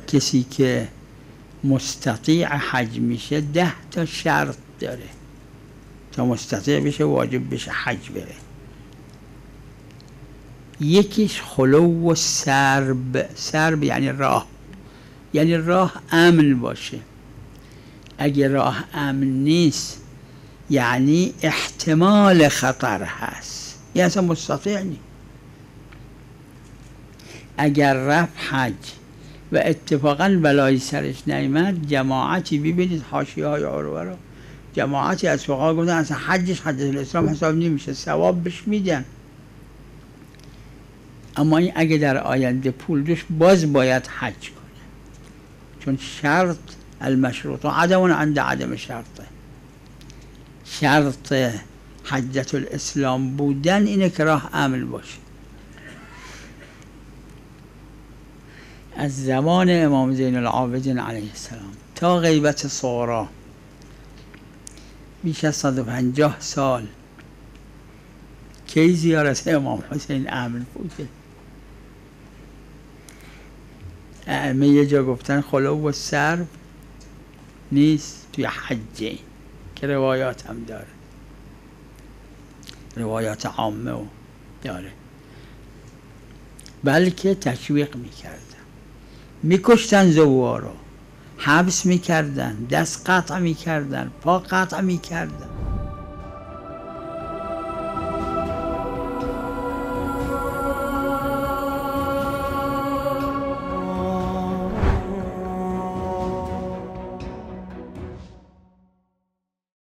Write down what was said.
کسی که مستطیع حج میشه 10 تا شرط داره تا مستطیع بشه واجب بشه حج بره. یکیش خلو و سرب یعنی راه امن باشه. اگه راه امن نیست یعنی احتمال خطر هست، یعنی اصلا مستطیع نیست. اگر رفت حج و اتفاقا بلایی سرش نیامد، جماعتی ببینید حاشیه‌های عروه رو، جماعتی از فقها گفتن اصلا حجش حج الاسلام حساب نمیشه، ثواب بهش میدن. اما این اگه در آینده پول داشت باز باید حج کنه، چون شرط المشروط عدم عند عدم شرطه. شرط حجت الاسلام بودن اینه که راه امن باشه. از زمان امام زین العابدین علیه السلام تا غیبت صغری بیش از 150 سال کی زیارت امام حسین امن بوده؟ ائمه یه جا گفتن خلو و سرب نیست توی حجه، که روایات هم داره، روایات عامه و داره، بلکه تشویق میکردن، میکشتن زوارو، حبس میکردن، دست قطع میکردن، پا قطع میکردن.